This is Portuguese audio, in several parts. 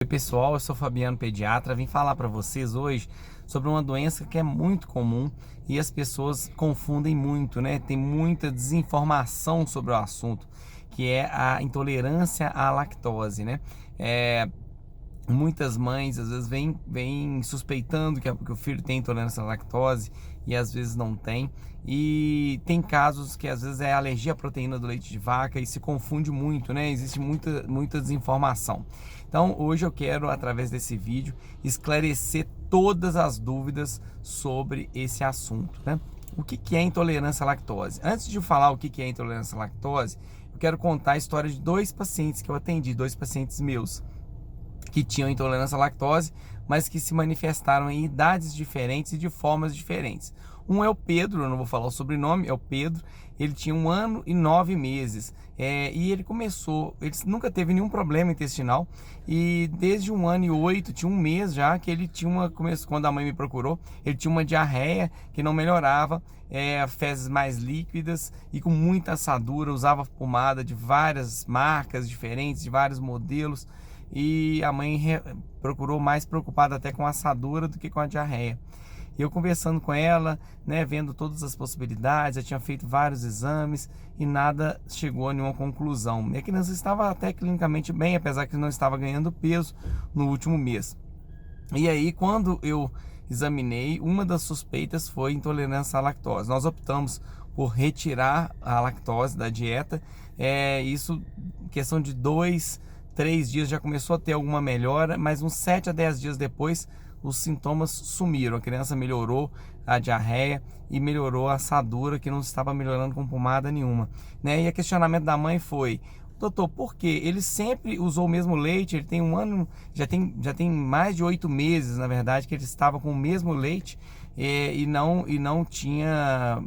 Oi pessoal, eu sou Fabiano Pediatra, vim falar para vocês hoje sobre uma doença que é muito comum e as pessoas confundem muito, né? Tem muita desinformação sobre o assunto, que é a intolerância à lactose, né? Muitas mães às vezes vêm suspeitando que o filho tem intolerância à lactose e às vezes não tem. E tem casos que às vezes é alergia à proteína do leite de vaca e se confunde muito, né? Existe muita desinformação. Então hoje eu quero, através desse vídeo, esclarecer todas as dúvidas sobre esse assunto, né? O que é intolerância à lactose? Antes de falar o que é intolerância à lactose, eu quero contar a história de dois pacientes que eu atendi, dois pacientes meus que tinham intolerância à lactose, mas que se manifestaram em idades diferentes e de formas diferentes. Um é o Pedro, eu não vou falar o sobrenome, é o Pedro. Ele tinha 1 ano e 9 meses e ele nunca teve nenhum problema intestinal, e desde 1 ano e 8, tinha 1 mês já que ele tinha quando a mãe me procurou, ele tinha uma diarreia que não melhorava, fezes mais líquidas e com muita assadura, usava pomada de várias marcas diferentes, de vários modelos, e a mãe procurou mais preocupada até com a assadura do que com a diarreia. E eu conversando com ela, né, vendo todas as possibilidades, já tinha feito vários exames e nada chegou a nenhuma conclusão. Minha criança estava até clinicamente bem, apesar que não estava ganhando peso no último mês. E aí, quando eu examinei, uma das suspeitas foi intolerância à lactose. Nós optamos por retirar a lactose da dieta. Isso, questão de 2, 3 dias já começou a ter alguma melhora, mas uns 7 a 10 dias depois os sintomas sumiram. A criança melhorou a diarreia e melhorou a assadura, que não estava melhorando com pomada nenhuma, né? E o questionamento da mãe foi: doutor, por quê? Ele sempre usou o mesmo leite, ele tem 1 ano, já tem mais de 8 meses, na verdade, que ele estava com o mesmo leite e não tinha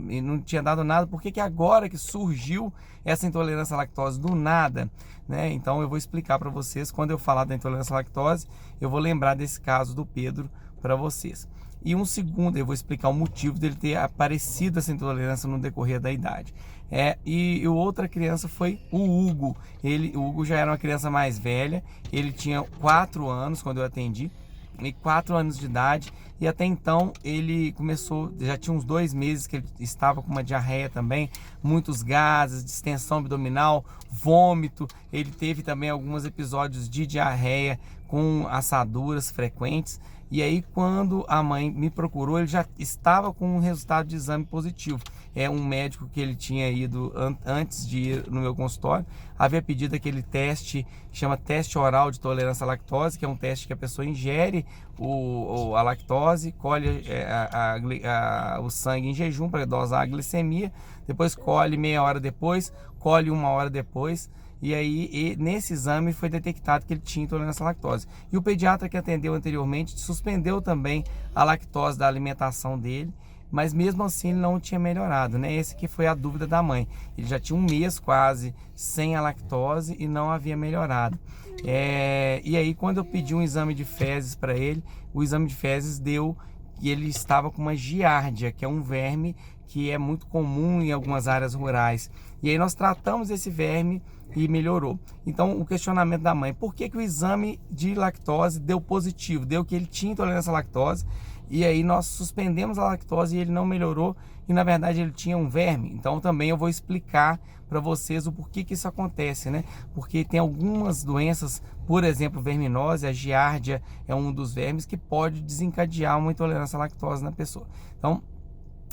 dado nada. Por que agora que surgiu essa intolerância à lactose do nada, né? Então eu vou explicar para vocês. Quando eu falar da intolerância à lactose, eu vou lembrar desse caso do Pedro para vocês. E um segundo, eu vou explicar o motivo dele ter aparecido essa intolerância no decorrer da idade. E outra criança foi o Hugo. O Hugo já era uma criança mais velha, ele tinha 4 anos quando eu atendi, e 4 anos de idade, e até então ele começou, já tinha uns 2 meses que ele estava com uma diarreia também, muitos gases, distensão abdominal, vômito. Ele teve também alguns episódios de diarreia com assaduras frequentes. E aí, quando a mãe me procurou, ele já estava com um resultado de exame positivo. Um médico que ele tinha ido antes de ir no meu consultório havia pedido aquele teste, que chama teste oral de tolerância à lactose, que é um teste que a pessoa ingere a lactose, colhe o sangue em jejum para dosar a glicemia, depois colhe meia hora depois, colhe 1 hora depois. E aí, nesse exame foi detectado que ele tinha intolerância à lactose. E o pediatra que atendeu anteriormente suspendeu também a lactose da alimentação dele, mas mesmo assim ele não tinha melhorado, né? Esse que foi a dúvida da mãe. Ele já tinha 1 mês quase sem a lactose e não havia melhorado. E aí, quando eu pedi um exame de fezes para ele, o exame de fezes deu que ele estava com uma giardia, que é um verme que é muito comum em algumas áreas rurais. E aí nós tratamos esse verme e melhorou. Então, o questionamento da mãe: por que o exame de lactose deu positivo? Deu que ele tinha intolerância à lactose, e aí nós suspendemos a lactose e ele não melhorou, e na verdade ele tinha um verme. Então também eu vou explicar para vocês o porquê que isso acontece, né? Porque tem algumas doenças, por exemplo, verminose, a giardia é um dos vermes que pode desencadear uma intolerância à lactose na pessoa. Então,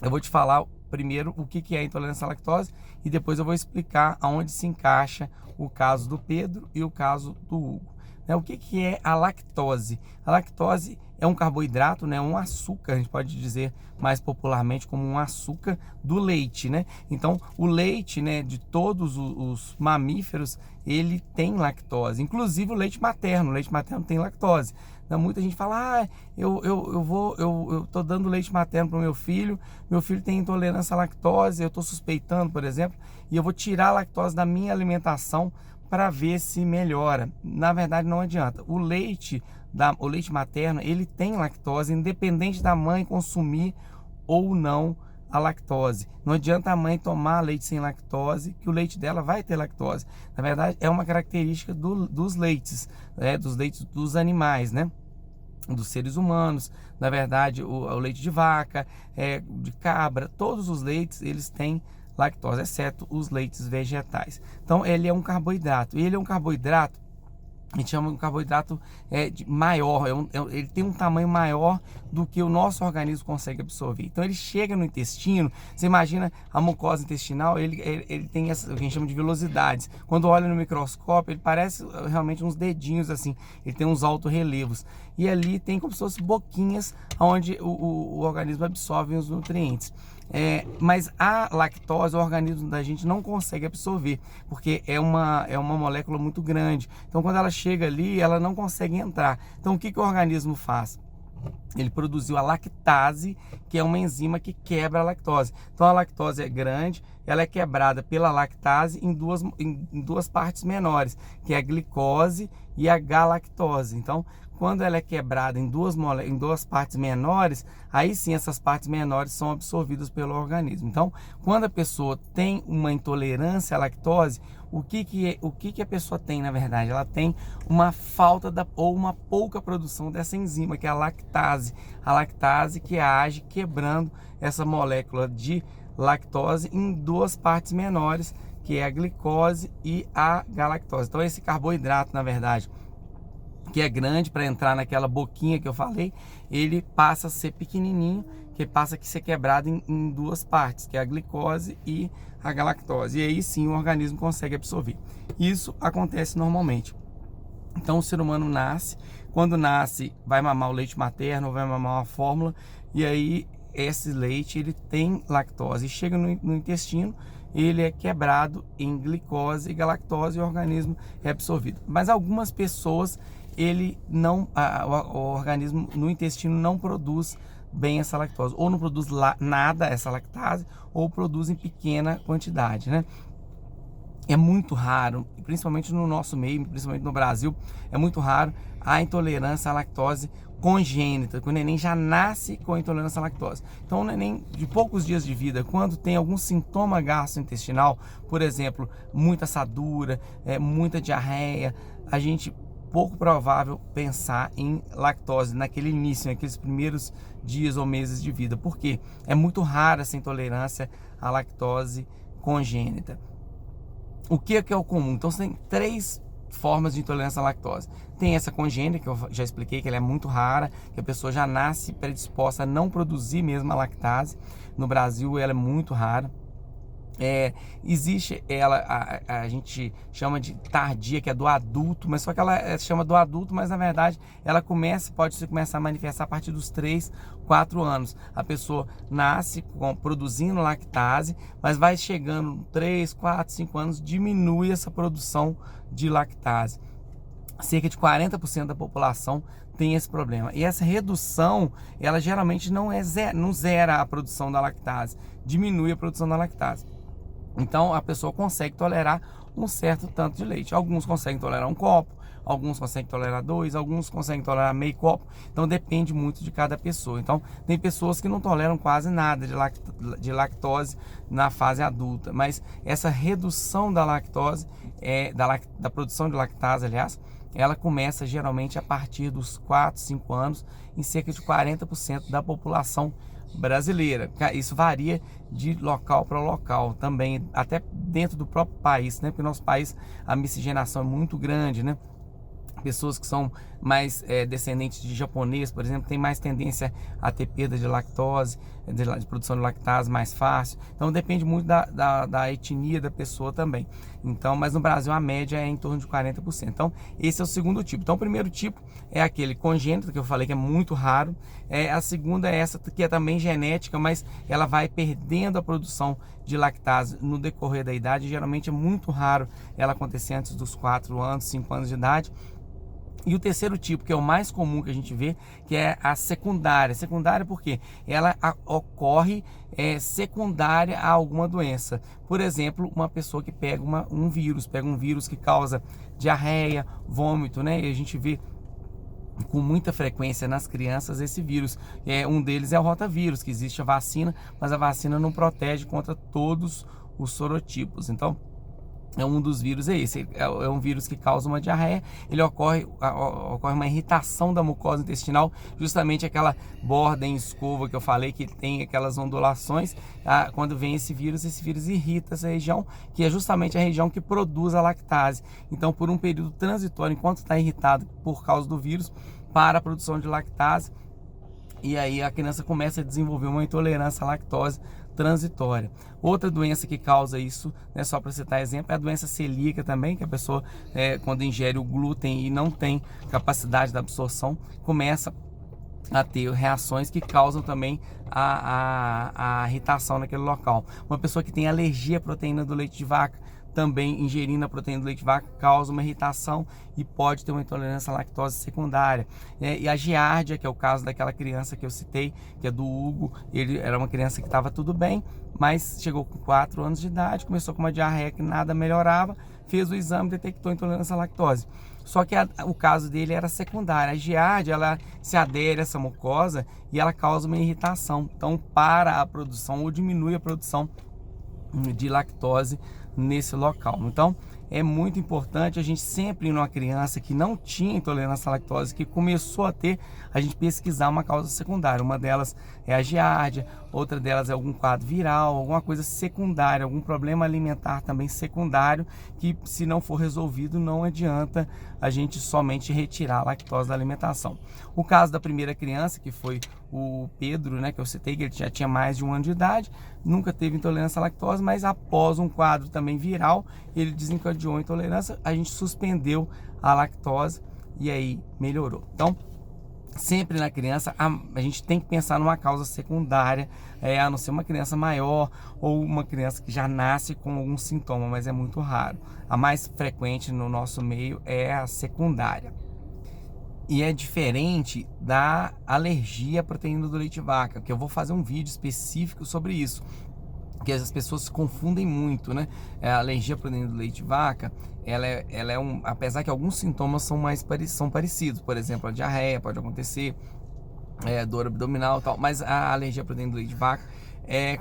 eu vou te falar primeiro o que é a intolerância à lactose e depois eu vou explicar aonde se encaixa o caso do Pedro e o caso do Hugo. O que é a lactose? A lactose é um carboidrato, né? Um açúcar, a gente pode dizer mais popularmente como um açúcar do leite, né? Então, o leite, né, de todos os mamíferos, ele tem lactose, inclusive o leite materno. O leite materno tem lactose. Muita gente fala: eu tô dando leite materno para o meu filho tem intolerância à lactose, eu estou suspeitando, por exemplo, e eu vou tirar a lactose da minha alimentação para ver se melhora. Na verdade, não adianta. O leite materno, ele tem lactose, independente da mãe consumir ou não a lactose. Não adianta a mãe tomar leite sem lactose, que o leite dela vai ter lactose. Na verdade, é uma característica dos leites, dos leites dos animais, né? Dos seres humanos. Na verdade, o leite de vaca, de cabra, todos os leites, eles têm lactose, exceto os leites vegetais. Então, ele é um carboidrato. E ele é um carboidrato, a gente chama de um carboidrato maior, ele tem um tamanho maior do que o nosso organismo consegue absorver. Então ele chega no intestino, você imagina a mucosa intestinal, ele tem essa, o que a gente chama de velocidades. Quando olha no microscópio, ele parece realmente uns dedinhos assim, ele tem uns alto-relevos. E ali tem como se fossem boquinhas onde o organismo absorve os nutrientes. Mas a lactose, o organismo da gente não consegue absorver, porque é uma molécula muito grande. Então, quando ela chega ali, ela não consegue entrar. Então, o que o organismo faz? Ele produziu a lactase, que é uma enzima que quebra a lactose. Então, a lactose é grande, ela é quebrada pela lactase em duas partes menores, que é a glicose e a galactose. Então, quando ela é quebrada em duas partes menores, aí sim essas partes menores são absorvidas pelo organismo. Então, quando a pessoa tem uma intolerância à lactose, o que a pessoa tem, na verdade? Ela tem uma falta ou uma pouca produção dessa enzima, que é a lactase. A lactase que age quebrando essa molécula de lactose em duas partes menores, que é a glicose e a galactose. Então, esse carboidrato, na verdade, que é grande para entrar naquela boquinha que eu falei, ele passa a ser pequenininho, que passa a ser quebrado em duas partes, que é a glicose e a galactose. E aí sim o organismo consegue absorver. Isso acontece normalmente. Então o ser humano nasce, quando nasce vai mamar o leite materno, vai mamar uma fórmula, e aí esse leite ele tem lactose, e chega no intestino, ele é quebrado em glicose e galactose e o organismo é absorvido. Mas algumas pessoas, o organismo no intestino não produz bem essa lactose, ou não produz nada essa lactase, ou produz em pequena quantidade, né? É muito raro, principalmente no nosso meio, principalmente no Brasil, é muito raro a intolerância à lactose congênita, que o neném já nasce com intolerância à lactose. Então o neném de poucos dias de vida, quando tem algum sintoma gastrointestinal, por exemplo, muita assadura, muita diarreia, a gente pouco provável pensar em lactose naquele início, naqueles primeiros dias ou meses de vida, porque é muito rara essa intolerância à lactose congênita. O que é o comum? Então, você tem 3 formas de intolerância à lactose. Tem essa congênita, que eu já expliquei, que ela é muito rara, que a pessoa já nasce predisposta a não produzir mesmo a lactase. No Brasil, ela é muito rara. Existe ela, a gente chama de tardia, que é do adulto, mas só que ela chama do adulto, mas na verdade ela pode começar a manifestar a partir dos 3, 4 anos. A pessoa nasce produzindo lactase, mas vai chegando 3, 4, 5 anos, diminui essa produção de lactase. Cerca de 40% da população tem esse problema. E essa redução, ela geralmente não zera a produção da lactase, diminui a produção da lactase. Então a pessoa consegue tolerar um certo tanto de leite. Alguns conseguem tolerar 1 copo, alguns conseguem tolerar 2, alguns conseguem tolerar meio copo. Então depende muito de cada pessoa. Então tem pessoas que não toleram quase nada de lactose na fase adulta. Mas essa redução da lactose, da produção de lactase, aliás, ela começa geralmente a partir dos 4, 5 anos em cerca de 40% da população brasileira. Isso varia de local para local também, até dentro do próprio país, né? Porque no nosso país a miscigenação é muito grande, né? Pessoas que são mais descendentes de japonês, por exemplo, tem mais tendência a ter perda de lactose, de produção de lactase mais fácil. Então depende muito da etnia da pessoa também. Então, mas no Brasil a média é em torno de 40%. Então esse é o segundo tipo. Então o primeiro tipo é aquele congênito, que eu falei que é muito raro. A segunda é essa que é também genética, mas ela vai perdendo a produção de lactase no decorrer da idade. Geralmente é muito raro ela acontecer antes dos 4 anos, 5 anos de idade. E o terceiro tipo, que é o mais comum que a gente vê, que é a secundária. Secundária porque ela ocorre secundária a alguma doença. Por exemplo, uma pessoa que pega um vírus que causa diarreia, vômito, né? E a gente vê com muita frequência nas crianças esse vírus. Um deles é o rotavírus, que existe a vacina, mas a vacina não protege contra todos os sorotipos. Então, um dos vírus é esse, é um vírus que causa uma diarreia. Ele ocorre uma irritação da mucosa intestinal, justamente aquela borda em escova que eu falei, que tem aquelas ondulações. Quando vem esse vírus irrita essa região, que é justamente a região que produz a lactase. Então, por um período transitório, enquanto está irritado por causa do vírus, para a produção de lactase, e aí a criança começa a desenvolver uma intolerância à lactose transitória. Outra doença que causa isso, né, só para citar exemplo, é a doença celíaca também, que a pessoa, quando ingere o glúten e não tem capacidade de absorção, começa a ter reações que causam também a irritação naquele local. Uma pessoa que tem alergia à proteína do leite de vaca, também ingerindo a proteína do leite de vaca, causa uma irritação e pode ter uma intolerância à lactose secundária. E a giardia, que é o caso daquela criança que eu citei, que é do Hugo, ele era uma criança que estava tudo bem, mas chegou com 4 anos de idade, começou com uma diarreia que nada melhorava, fez o exame, detectou intolerância à lactose. Só que o caso dele era secundário. A giardia, ela se adere a essa mucosa e ela causa uma irritação. Então, para a produção ou diminui a produção de lactose nesse local. Então, é muito importante a gente sempre, numa criança que não tinha intolerância à lactose, que começou a ter, a gente pesquisar uma causa secundária. Uma delas é a giardia, outra delas é algum quadro viral, alguma coisa secundária, algum problema alimentar também secundário, que se não for resolvido, não adianta a gente somente retirar a lactose da alimentação. O caso da primeira criança, que foi o Pedro, né, que eu citei, que ele já tinha mais de 1 ano de idade, nunca teve intolerância à lactose, mas após um quadro também viral, ele desencadeou a intolerância, a gente suspendeu a lactose e aí melhorou. Então, sempre na criança, a gente tem que pensar numa causa secundária, a não ser uma criança maior ou uma criança que já nasce com algum sintoma, mas é muito raro. A mais frequente no nosso meio é a secundária. E é diferente da alergia à proteína do leite de vaca, que eu vou fazer um vídeo específico sobre isso, que as pessoas se confundem muito, né? A alergia à proteína do leite de vaca, ela é apesar que alguns sintomas são parecidos, por exemplo, a diarreia pode acontecer, dor abdominal e tal, mas a alergia à proteína do leite de vaca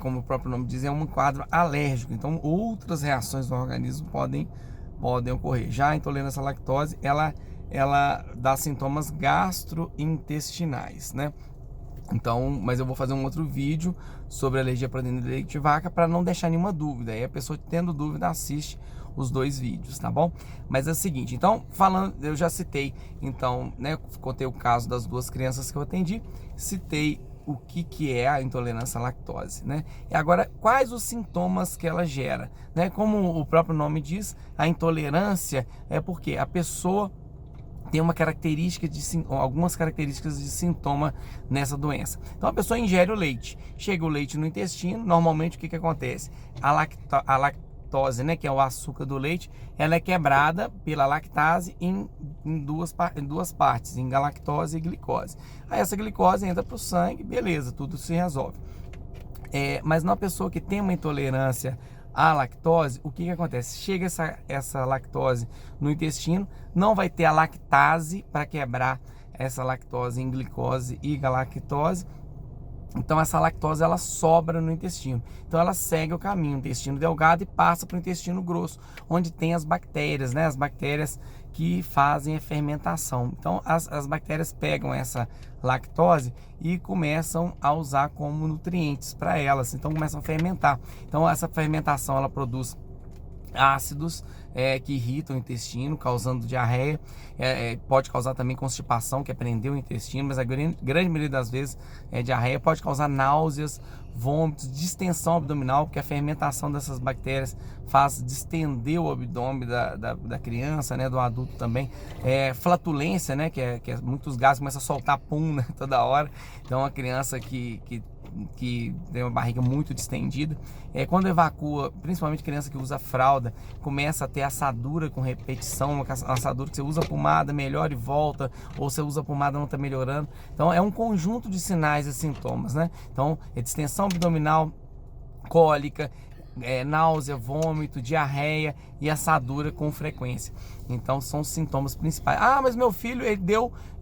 como o próprio nome diz, é um quadro alérgico. Então, outras reações do organismo podem ocorrer. Já a intolerância à lactose, ela dá sintomas gastrointestinais, né? Então, mas eu vou fazer um outro vídeo sobre alergia à proteína do leite de vaca para não deixar nenhuma dúvida. Aí a pessoa tendo dúvida assiste os 2 vídeos, tá bom? Mas é o seguinte, então, eu já citei, então, né, contei o caso das 2 crianças que eu atendi, citei o que é a intolerância à lactose, né? E agora, quais os sintomas que ela gera, né? Como o próprio nome diz, a intolerância é porque a pessoa tem algumas características de sintoma nessa doença. Então a pessoa ingere o leite, chega o leite no intestino, normalmente o que acontece? A lactose, né, que é o açúcar do leite, ela é quebrada pela lactase em duas partes, em galactose e glicose. Aí essa glicose entra para o sangue, beleza, tudo se resolve. Mas numa pessoa que tem uma intolerância à lactose, o que acontece? Chega essa lactose no intestino, não vai ter a lactase para quebrar essa lactose em glicose e galactose. Então essa lactose ela sobra no intestino. Então ela segue o caminho, o intestino delgado, e passa para o intestino grosso, onde tem as bactérias, né? As bactérias que fazem a fermentação. Então as bactérias pegam essa lactose e começam a usar como nutrientes para elas. Então começam a fermentar. Então essa fermentação ela produz ácidos que irritam o intestino, causando diarreia, pode causar também constipação, que é prender o intestino, mas a grande maioria das vezes diarreia, pode causar náuseas, vômitos, distensão abdominal, porque a fermentação dessas bactérias faz distender o abdômen da criança, né, do adulto também. Flatulência, né, que é muitos gases, começa a soltar pum, né, toda hora. Então a criança que tem uma barriga muito distendida, quando evacua, principalmente criança que usa fralda, começa a ter assadura com repetição, uma assadura que você usa a pomada, melhora e volta, ou você usa a pomada e não está melhorando. Então é um conjunto de sinais e sintomas, né? Então é distensão abdominal, cólica, náusea, vômito, diarreia e assadura com frequência. Então são os sintomas principais. Ah, mas meu filho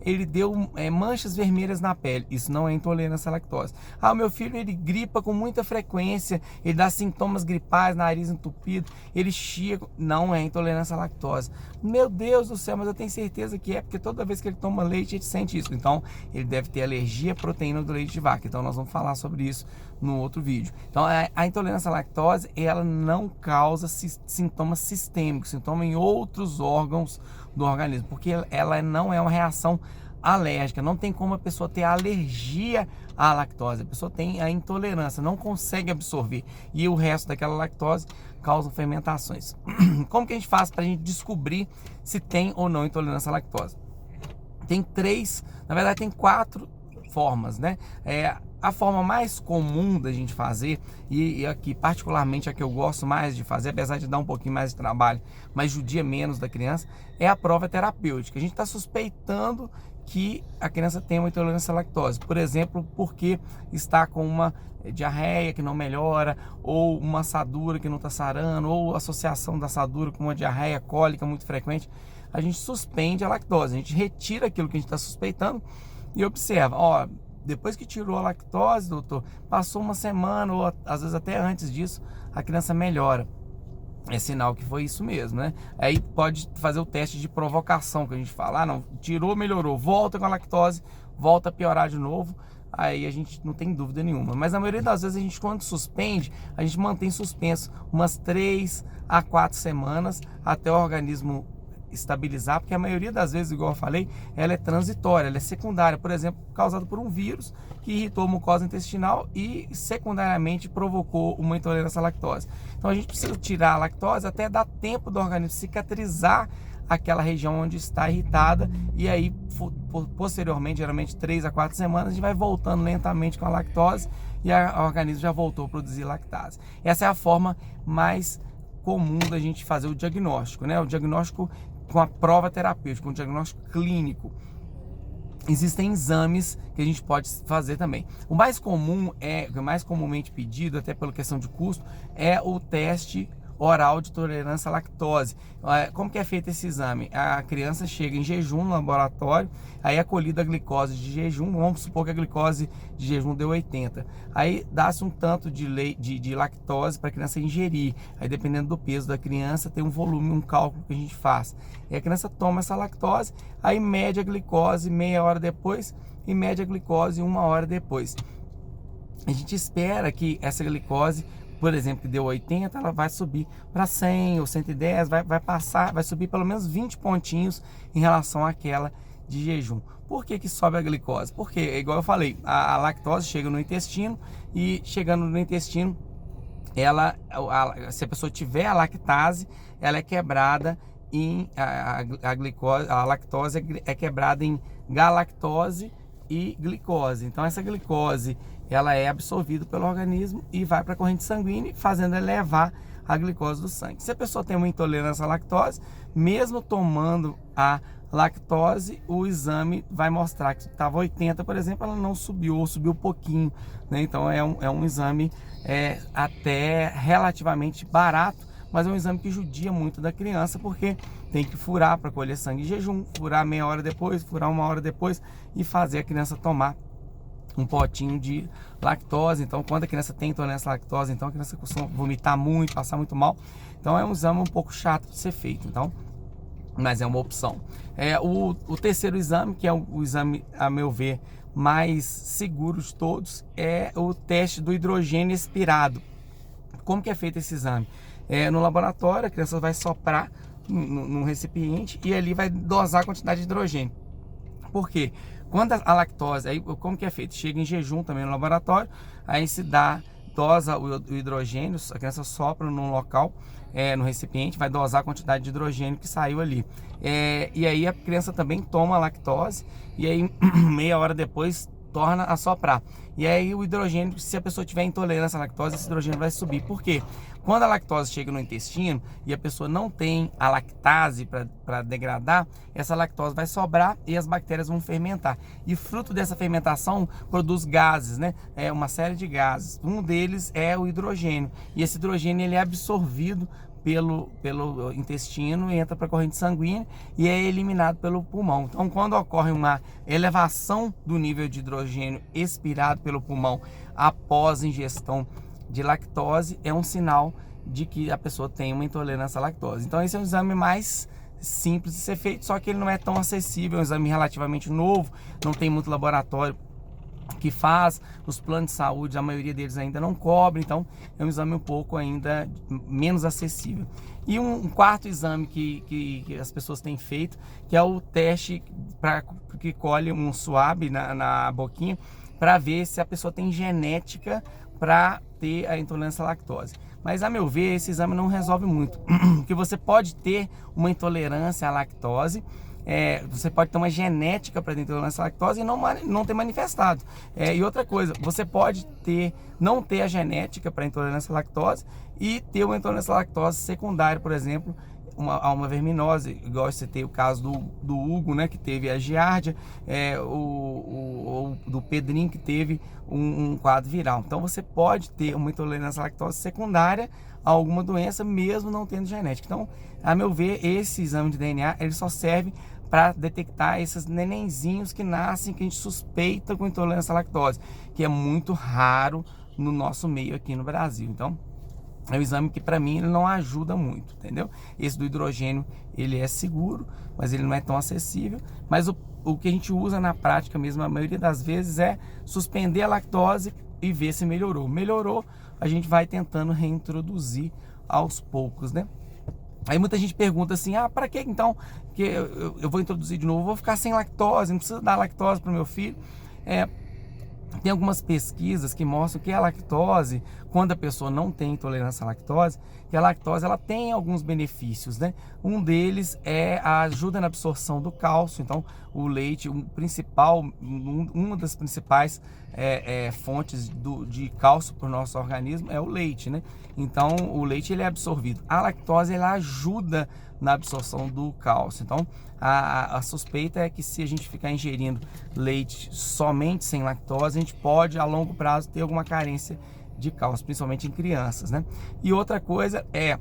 ele deu manchas vermelhas na pele. Isso não é intolerância à lactose. Ah, o meu filho, ele gripa com muita frequência, ele dá sintomas gripais, nariz entupido, ele chia. Não é intolerância à lactose. Meu Deus do céu, mas eu tenho certeza que é, porque toda vez que ele toma leite, ele sente isso. Então, ele deve ter alergia à proteína do leite de vaca. Então, nós vamos falar sobre isso no outro vídeo. Então, a intolerância à lactose, ela não causa sintomas sistêmicos, sintomas em outros órgãos do organismo, porque ela não é uma reação alérgica. Não tem como a pessoa ter alergia à lactose. A pessoa tem a intolerância, não consegue absorver. E o resto daquela lactose causa fermentações. Como que a gente faz para a gente descobrir se tem ou não intolerância à lactose? Tem tem 4 formas, né? A forma mais comum da gente fazer, e aqui particularmente a que eu gosto mais de fazer, apesar de dar um pouquinho mais de trabalho, mas judia menos da criança, é a prova terapêutica. A gente está suspeitando que a criança tem uma intolerância à lactose, por exemplo, porque está com uma diarreia que não melhora, ou uma assadura que não está sarando, ou associação da assadura com uma diarreia cólica muito frequente. A gente suspende a lactose, a gente retira aquilo que a gente está suspeitando e observa, ó, depois que tirou a lactose, doutor, passou uma semana ou às vezes até antes disso, a criança melhora. É sinal que foi isso mesmo, né? Aí pode fazer o teste de provocação, que a gente fala, não, tirou, melhorou, volta com a lactose, volta a piorar de novo, aí a gente não tem dúvida nenhuma. Mas na maioria das vezes a gente, quando suspende, a gente mantém suspenso umas 3 a 4 semanas até o organismo estabilizar, porque a maioria das vezes, igual eu falei, ela é transitória, ela é secundária, por exemplo, causada por um vírus que irritou a mucosa intestinal e secundariamente provocou uma intolerância à lactose. Então a gente precisa tirar a lactose até dar tempo do organismo cicatrizar aquela região onde está irritada, e aí posteriormente, geralmente 3 a 4 semanas, a gente vai voltando lentamente com a lactose e o organismo já voltou a produzir lactase. Essa é a forma mais comum da gente fazer o diagnóstico, né? O diagnóstico com a prova terapêutica, um diagnóstico clínico. Existem exames que a gente pode fazer também. O mais comum o mais comumente pedido, até pela questão de custo, é o teste oral de tolerância à lactose. Como que é feito esse exame? A criança chega em jejum no laboratório, aí é colhida a glicose de jejum, vamos supor que a glicose de jejum deu 80. Aí dá-se um tanto de lactose para a criança ingerir. Aí dependendo do peso da criança, tem um volume, um cálculo que a gente faz. E a criança toma essa lactose, aí mede a glicose meia hora depois e mede a glicose 1 hora depois. A gente espera que essa glicose, por exemplo, que deu 80, ela vai subir para 100 ou 110, vai subir pelo menos 20 pontinhos em relação àquela de jejum. Por que sobe a glicose? Porque, igual eu falei, a lactose chega no intestino e chegando no intestino, se a pessoa tiver a lactase, ela é quebrada a lactose é quebrada em galactose e glicose. Então essa glicose ela é absorvida pelo organismo e vai para a corrente sanguínea, fazendo elevar a glicose do sangue. Se a pessoa tem uma intolerância à lactose, mesmo tomando a lactose, o exame vai mostrar que estava 80, por exemplo, ela não subiu, ou subiu pouquinho, né? Então é um exame até relativamente barato, mas é um exame que judia muito da criança, porque tem que furar para colher sangue em jejum, furar meia hora depois, furar 1 hora depois e fazer a criança tomar um potinho de lactose. Então, quando a criança tem intolerância à lactose, então a criança costuma vomitar muito, passar muito mal. Então, é um exame um pouco chato de ser feito, então, mas é uma opção. O terceiro exame, que é o exame, a meu ver, mais seguro de todos, é o teste do hidrogênio expirado. Como que é feito esse exame? No laboratório, a criança vai soprar num recipiente e ali vai dosar a quantidade de hidrogênio. Por quê? Quando a lactose, aí como que é feito? Chega em jejum também no laboratório, aí se dosa o hidrogênio, a criança sopra num local, no recipiente, vai dosar a quantidade de hidrogênio que saiu ali. E aí a criança também toma a lactose, e aí meia hora depois torna a soprar. E aí o hidrogênio, se a pessoa tiver intolerância à lactose, esse hidrogênio vai subir. Por quê? Quando a lactose chega no intestino e a pessoa não tem a lactase para degradar, essa lactose vai sobrar e as bactérias vão fermentar. E fruto dessa fermentação produz gases, né? Uma série de gases. Um deles é o hidrogênio. E esse hidrogênio ele é absorvido pelo intestino, entra para a corrente sanguínea e é eliminado pelo pulmão. Então, quando ocorre uma elevação do nível de hidrogênio expirado pelo pulmão após ingestão de lactose, é um sinal de que a pessoa tem uma intolerância à lactose. Então, esse é um exame mais simples de ser feito, só que ele não é tão acessível, é um exame relativamente novo, não tem muito laboratório que faz, os planos de saúde, a maioria deles ainda não cobre, então é um exame um pouco ainda menos acessível. E um quarto exame que as pessoas têm feito, que é o teste que colhe um swab na boquinha, para ver se a pessoa tem genética para ter a intolerância à lactose. Mas, a meu ver, esse exame não resolve muito, porque você pode ter uma intolerância à lactose, você pode ter uma genética para intolerância à lactose e não ter manifestado. E outra coisa, você pode não ter a genética para intolerância à lactose e ter uma intolerância à lactose secundária, por exemplo, a uma verminose, igual você tem o caso do Hugo, né, que teve a giardia, do Pedrinho, que teve um quadro viral. Então você pode ter uma intolerância à lactose secundária a alguma doença, mesmo não tendo genética. Então, a meu ver, esse exame de DNA ele só serve para detectar esses nenenzinhos que nascem, que a gente suspeita com intolerância à lactose, que é muito raro no nosso meio aqui no Brasil. Então, é um exame que para mim ele não ajuda muito, entendeu? Esse do hidrogênio ele é seguro, mas ele não é tão acessível. Mas o que a gente usa na prática mesmo, a maioria das vezes, é suspender a lactose e ver se melhorou. Melhorou, a gente vai tentando reintroduzir aos poucos, né? Aí muita gente pergunta assim, para que então que eu vou introduzir de novo? Eu vou ficar sem lactose, não precisa dar lactose para o meu filho? Tem algumas pesquisas que mostram que a lactose, quando a pessoa não tem intolerância à lactose, que a lactose ela tem alguns benefícios, né? Um deles é a ajuda na absorção do cálcio. Então, o leite, uma das principais fontes de cálcio para o nosso organismo é o leite, né? Então, o leite ele é absorvido. A lactose ela ajuda na absorção do cálcio. Então, a suspeita é que se a gente ficar ingerindo leite somente sem lactose, a gente pode a longo prazo ter alguma carência de cálcio, principalmente em crianças, né? E outra coisa é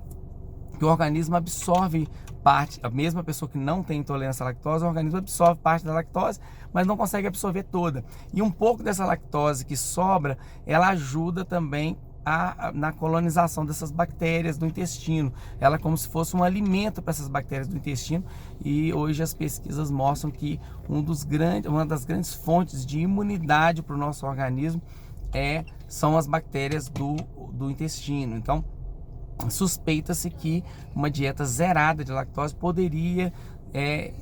que o organismo absorve parte, a mesma pessoa que não tem intolerância à lactose, o organismo absorve parte da lactose, mas não consegue absorver toda. E um pouco dessa lactose que sobra, ela ajuda também na colonização dessas bactérias do intestino. Ela é como se fosse um alimento para essas bactérias do intestino, e hoje as pesquisas mostram que uma das grandes fontes de imunidade para o nosso organismo são as bactérias do intestino. Então, suspeita-se que uma dieta zerada de lactose poderia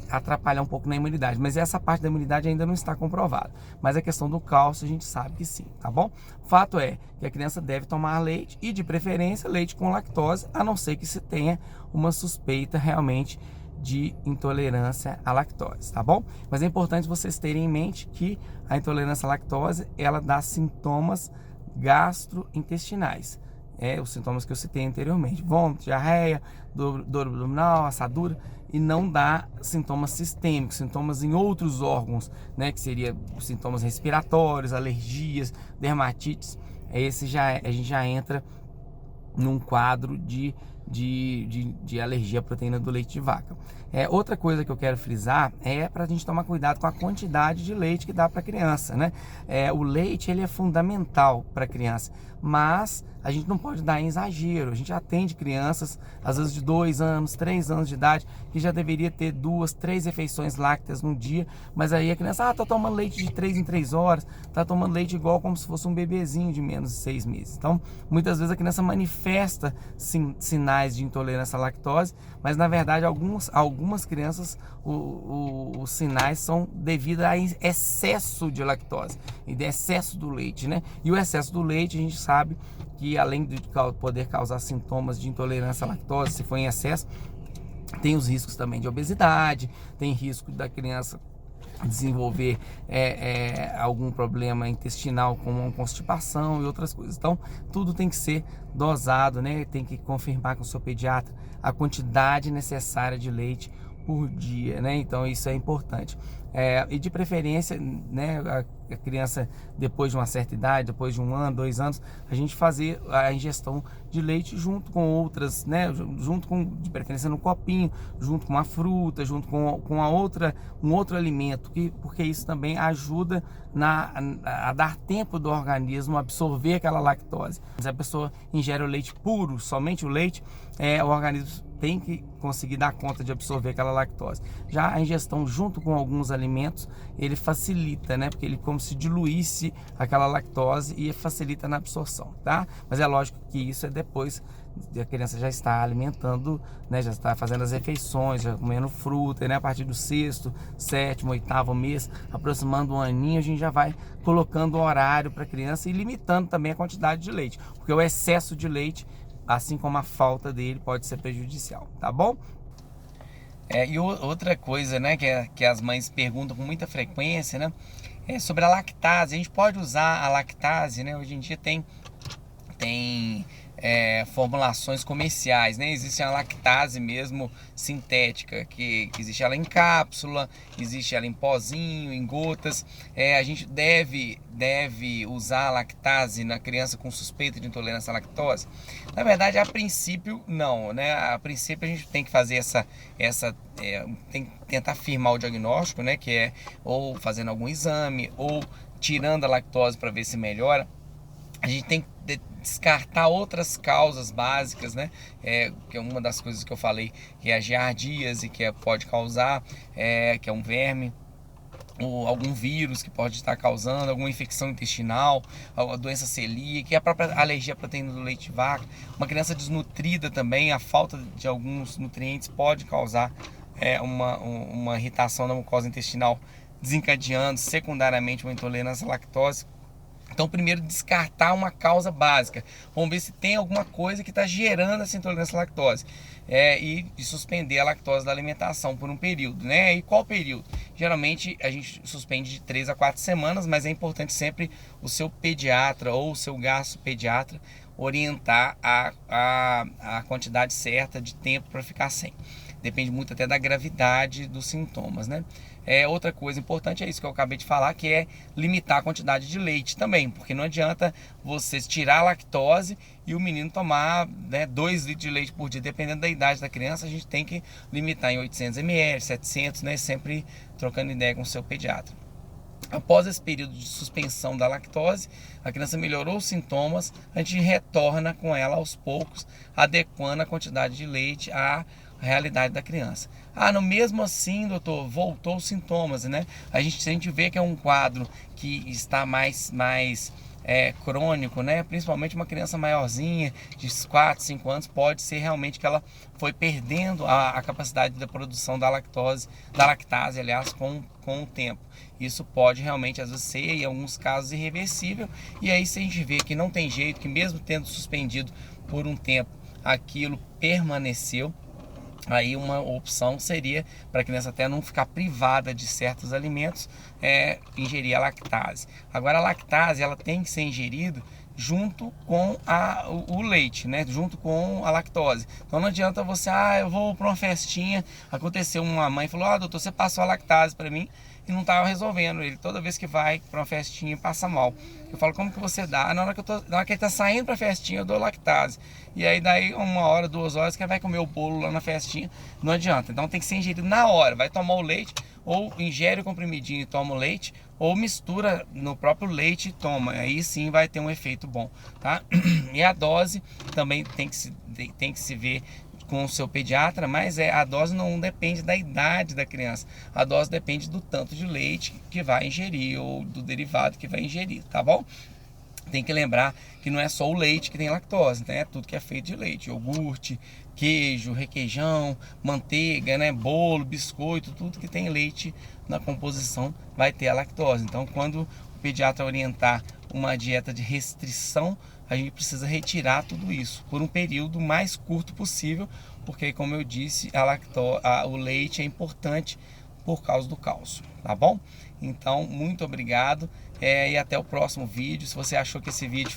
atrapalhar um pouco na imunidade, mas essa parte da imunidade ainda não está comprovada. Mas a questão do cálcio a gente sabe que sim, tá bom? Fato é que a criança deve tomar leite, e de preferência leite com lactose, a não ser que se tenha uma suspeita realmente de intolerância à lactose, tá bom? Mas é importante vocês terem em mente que a intolerância à lactose ela dá sintomas gastrointestinais. Os sintomas que eu citei anteriormente: vômito, diarreia, dor abdominal, assadura, e não dá sintomas sistêmicos, sintomas em outros órgãos, né, que seria sintomas respiratórios, alergias, dermatites. A gente já entra num quadro de alergia à proteína do leite de vaca. Outra coisa que eu quero frisar é para a gente tomar cuidado com a quantidade de leite que dá para a criança, né? O leite ele é fundamental para a criança, mas a gente não pode dar em exagero. A gente atende crianças, às vezes de 2 anos, 3 anos de idade, que já deveria ter 2, 3 refeições lácteas no dia, mas aí a criança tá tomando leite de 3 em 3 horas, tá tomando leite igual como se fosse um bebezinho de menos de 6 meses. Então, muitas vezes a criança manifesta sinais de intolerância à lactose, mas na verdade algumas crianças os sinais são devido a excesso de lactose e de excesso do leite, né? E o excesso do leite a gente sabe que além de poder causar sintomas de intolerância à lactose, se for em excesso, tem os riscos também de obesidade, tem risco da criança desenvolver algum problema intestinal, como uma constipação e outras coisas. Então, tudo tem que ser dosado, né? Tem que confirmar com o seu pediatra a quantidade necessária de leite por dia, né? Então isso é importante. E de preferência, né, a criança depois de uma certa idade, depois de 1 ano, 2 anos, a gente fazer a ingestão de leite junto com outras, né, junto com, de preferência no copinho, junto com a fruta, junto com um outro alimento, porque isso também ajuda a dar tempo do organismo absorver aquela lactose. Se a pessoa ingere o leite puro, somente o leite, o organismo tem que conseguir dar conta de absorver aquela lactose. Já a ingestão junto com alguns alimentos, ele facilita, né? Porque ele como se diluísse aquela lactose e facilita na absorção, tá? Mas é lógico que isso é depois de a criança já está alimentando, né? Já está fazendo as refeições, já comendo fruta, né? A partir do 6º, 7º, 8º mês, aproximando 1 aninho, a gente já vai colocando o horário para a criança e limitando também a quantidade de leite, porque o excesso de leite, assim como a falta dele, pode ser prejudicial, tá bom? E outra coisa, né, que as mães perguntam com muita frequência, né, é sobre a lactase. A gente pode usar a lactase, né? Hoje em dia tem formulações comerciais, né? Existe a lactase mesmo sintética, que existe ela em cápsula, existe ela em pozinho, em gotas. A gente deve usar a lactase na criança com suspeita de intolerância à lactose? Na verdade, a princípio, não, né? A princípio a gente tem que fazer tem que tentar firmar o diagnóstico, né? Que é ou fazendo algum exame, ou tirando a lactose para ver se melhora. A gente tem que descartar outras causas básicas, né? Que é uma das coisas que eu falei, que é a giardíase, que pode causar, que é um verme, ou algum vírus que pode estar causando, alguma infecção intestinal, a doença celíaca, a própria alergia à proteína do leite de vaca. Uma criança desnutrida também, a falta de alguns nutrientes pode causar uma irritação da mucosa intestinal, desencadeando secundariamente uma intolerância à lactose. Então, primeiro, descartar uma causa básica. Vamos ver se tem alguma coisa que está gerando essa intolerância à lactose. E suspender a lactose da alimentação por um período, né? E qual período? Geralmente, a gente suspende de 3 a 4 semanas, mas é importante sempre o seu pediatra ou o seu gastropediatra orientar a quantidade certa de tempo para ficar sem. Depende muito até da gravidade dos sintomas, né? Outra coisa importante é isso que eu acabei de falar, que é limitar a quantidade de leite também, porque não adianta você tirar a lactose e o menino tomar, né, 2 litros de leite por dia. Dependendo da idade da criança, a gente tem que limitar em 800 ml, 700, né, sempre trocando ideia com o seu pediatra. Após esse período de suspensão da lactose, a criança melhorou os sintomas, a gente retorna com ela aos poucos, adequando a quantidade de leite à realidade da criança. No mesmo assim, doutor, voltou os sintomas, né? Se a gente vê que é um quadro que está mais crônico, né? Principalmente uma criança maiorzinha, de 4, 5 anos, pode ser realmente que ela foi perdendo a capacidade da produção da lactase, aliás, com o tempo. Isso pode realmente, às vezes, ser, em alguns casos, irreversível. E aí, se a gente vê que não tem jeito, que mesmo tendo suspendido por um tempo, aquilo permaneceu, aí uma opção seria, para a criança até não ficar privada de certos alimentos, ingerir a lactase. Agora, a lactase, ela tem que ser ingerida junto com o leite, né? Junto com a lactose. Então não adianta você, eu vou para uma festinha, aconteceu, uma mãe falou, doutor, você passou a lactase para mim e não estava resolvendo. Ele toda vez que vai para uma festinha passa mal. Eu falo, como que você dá? Na hora que ele está saindo para a festinha, eu dou lactase. E aí daí 1 hora, 2 horas que ele vai comer o bolo lá na festinha, não adianta. Então tem que ser ingerido na hora. Vai tomar o leite, ou ingere o comprimidinho e toma o leite, ou mistura no próprio leite e toma. Aí sim vai ter um efeito bom, tá? E a dose também tem que se ver com o seu pediatra, mas a dose não depende da idade da criança. A dose depende do tanto de leite que vai ingerir ou do derivado que vai ingerir, tá bom? Tem que lembrar que não é só o leite que tem lactose, né? Tudo que é feito de leite, iogurte, queijo, requeijão, manteiga, né? Bolo, biscoito, tudo que tem leite na composição vai ter a lactose. Então, quando o pediatra orientar uma dieta de restrição, a gente precisa retirar tudo isso por um período mais curto possível, porque, como eu disse, o leite é importante por causa do cálcio, tá bom? Então, muito obrigado e até o próximo vídeo. Se você achou que esse vídeo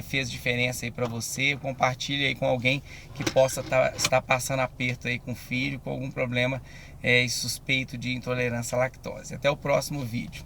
fez diferença aí para você, compartilhe aí com alguém que possa estar passando aperto aí com o filho, com algum problema e suspeito de intolerância à lactose. Até o próximo vídeo.